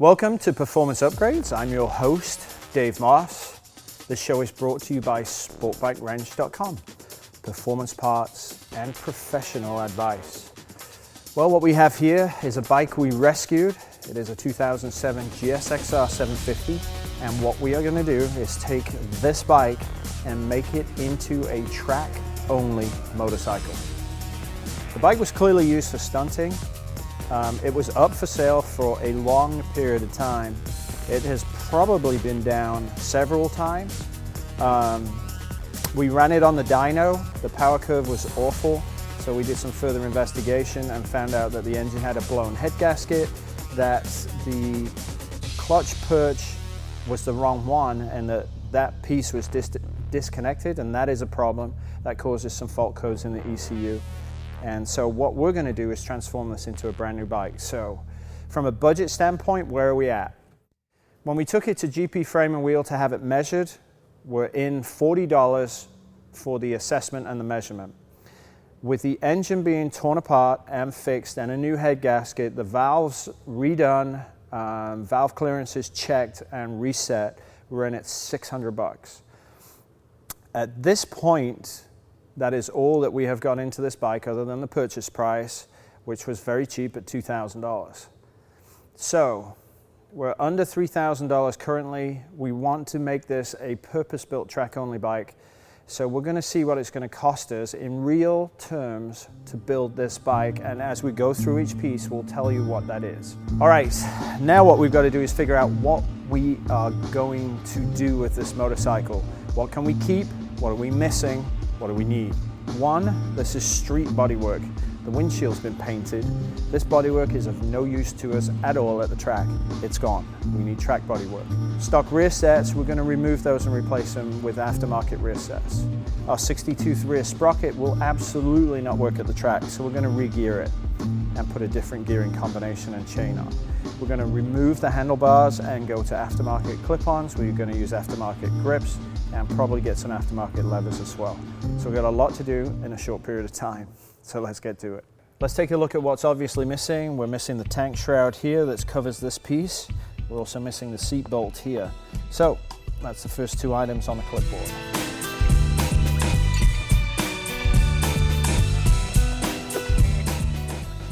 Welcome to Performance Upgrades. I'm your host, Dave Moss. This show is brought to you by sportbikewrench.com. Performance parts and professional advice. Well, what we have here is a bike we rescued. It is a 2007 GSX-R750. And what we are going to do is take this bike and make it into a track-only motorcycle. The bike was clearly used for stunting. It was up for sale for a long period of time. It has probably been down several times. We ran it on the dyno. The power curve was awful, so we did some further investigation and found out that the engine had a blown head gasket, that the clutch perch was the wrong one, and that piece was disconnected, and that is a problem that causes some fault codes in the ECU. And so what we're going to do is transform this into a brand new bike. So from a budget standpoint, where are we at? When we took it to GP Frame and Wheel to have it measured, we're in $40 for the assessment and the measurement. With the engine being torn apart and fixed and a new head gasket, the valves redone, valve clearances checked and reset, we're in at $600. At this point, that is all that we have got into this bike other than the purchase price, which was very cheap at $2,000. So we're under $3,000 currently. We want to make this a purpose-built track-only bike. So we're going to see what it's going to cost us in real terms to build this bike. And as we go through each piece, we'll tell you what that is. All right, now what we've got to do is figure out what we are going to do with this motorcycle. What can we keep? What are we missing? What do we need? One, this is street bodywork. The windshield's been painted. This bodywork is of no use to us at all at the track. It's gone. We need track bodywork. Stock rear sets, we're going to remove those and replace them with aftermarket rear sets. Our 60-tooth rear sprocket will absolutely not work at the track, so we're going to re-gear it and put a different gearing combination and chain on. We're going to remove the handlebars and go to aftermarket clip-ons. We're going to use aftermarket grips and probably get some aftermarket levers as well. So we've got a lot to do in a short period of time. So let's get to it. Let's take a look at what's obviously missing. We're missing the tank shroud here that covers this piece. We're also missing the seat bolt here. So that's the first two items on the clipboard.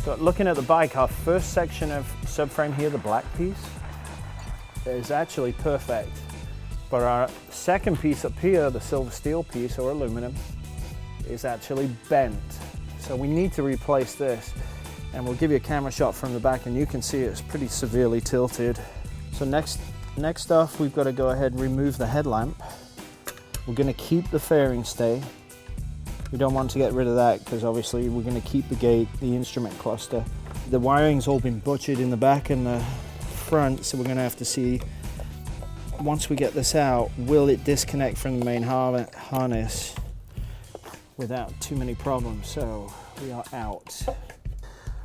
So looking at the bike, our first section of subframe here, the black piece, is actually perfect. But our second piece up here, the silver steel piece or aluminum, is actually bent. So we need to replace this. And we'll give you a camera shot from the back and you can see it's pretty severely tilted. So next off, we've got to go ahead and remove the headlamp. We're going to keep the fairing stay. We don't want to get rid of that because obviously we're going to keep the gate, the instrument cluster. The wiring's all been butchered in the back and the front, so we're going to have to see, once we get this out, will it disconnect from the main harness without too many problems. So we are out.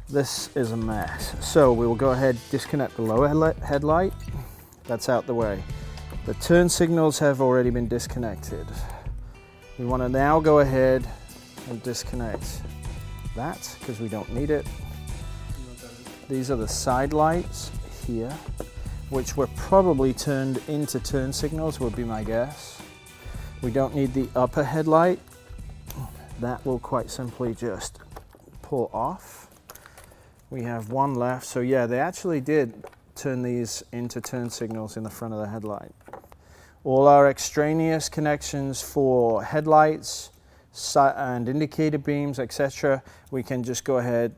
This is a mess. So we will go ahead, disconnect the lower headlight. That's out the way. The turn signals have already been disconnected. We want to now go ahead and disconnect that because we don't need it. These are the side lights here, which were probably turned into turn signals, would be my guess. We don't need the upper headlight. That will quite simply just pull off. We have one left. So yeah, they actually did turn these into turn signals in the front of the headlight. All our extraneous connections for headlights and indicator beams, etc., we can just go ahead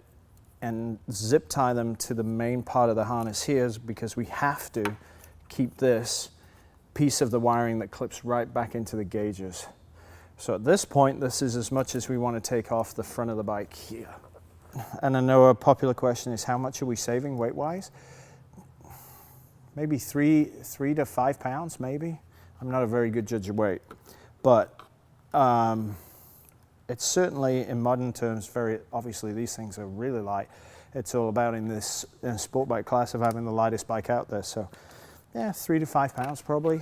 and zip tie them to the main part of the harness here because we have to keep this piece of the wiring that clips right back into the gauges. So at this point, this is as much as we want to take off the front of the bike here. And I know a popular question is, how much are we saving weight-wise? Maybe 3 to 5 pounds, maybe. I'm not a very good judge of weight, but it's certainly, in modern terms, very obviously these things are really light. It's all about in this sport bike class of having the lightest bike out there. So yeah, 3 to 5 pounds probably.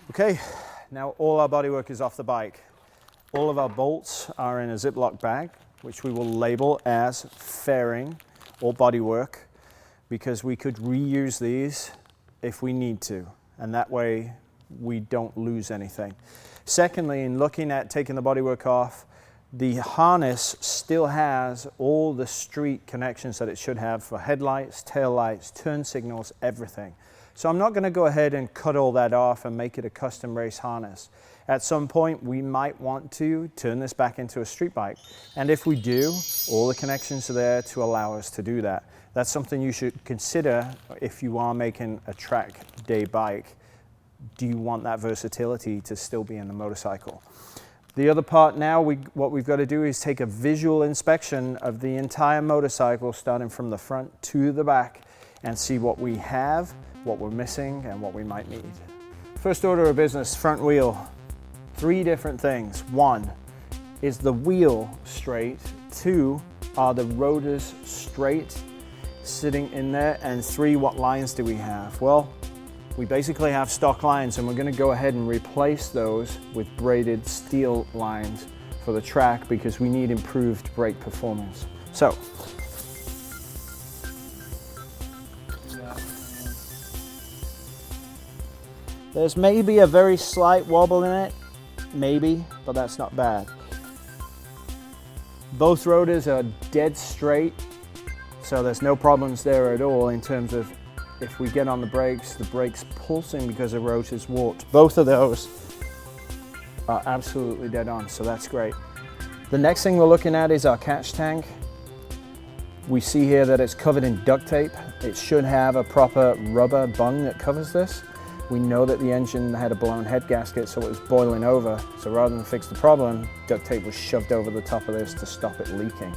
Okay, now all our bodywork is off the bike. All of our bolts are in a Ziploc bag, which we will label as fairing or bodywork. because we could reuse these if we need to, and that way we don't lose anything. Secondly, in looking at taking the bodywork off, the harness still has all the street connections that it should have for headlights, tail lights, turn signals, everything. So I'm not going to go ahead and cut all that off and make it a custom race harness. At some point we might want to turn this back into a street bike, and if we do, all the connections are there to allow us to do that. That's something you should consider if you are making a track day bike. Do you want that versatility to still be in the motorcycle? The other part now, what we've got to do is take a visual inspection of the entire motorcycle, starting from the front to the back, and see what we have, what we're missing, and what we might need. First order of business, front wheel. 3 different things. 1, is the wheel straight? 2, are the rotors straight sitting in there? And 3, what lines do we have? Well, we basically have stock lines, and we're going to go ahead and replace those with braided steel lines for the track because we need improved brake performance. So, there's maybe a very slight wobble in it, maybe, but that's not bad. Both rotors are dead straight, so there's no problems there at all in terms of if we get on the brakes pulsing because the rotor's warped. Both of those are absolutely dead on, so that's great. The next thing we're looking at is our catch tank. We see here that it's covered in duct tape. It should have a proper rubber bung that covers this. We know that the engine had a blown head gasket, so it was boiling over. So rather than fix the problem, duct tape was shoved over the top of this to stop it leaking.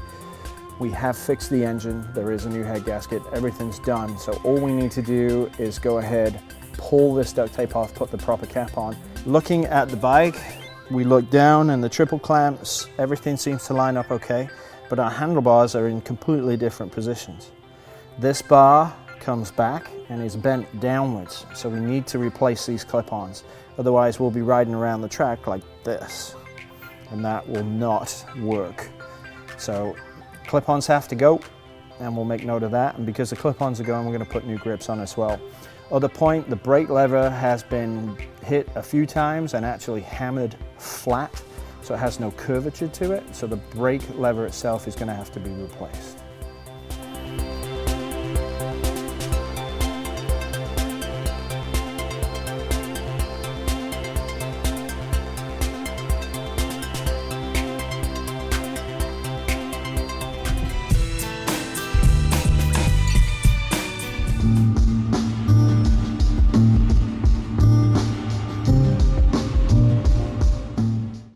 We have fixed the engine, there is a new head gasket, everything's done. So all we need to do is go ahead, pull this duct tape off, put the proper cap on. Looking at the bike, we look down and the triple clamps, everything seems to line up okay, but our handlebars are in completely different positions. This bar comes back and is bent downwards, so we need to replace these clip-ons. Otherwise we'll be riding around the track like this, and that will not work. So clip-ons have to go, and we'll make note of that. And because the clip-ons are going, we're going to put new grips on as well. Other point, the brake lever has been hit a few times and actually hammered flat, so it has no curvature to it. So the brake lever itself is going to have to be replaced.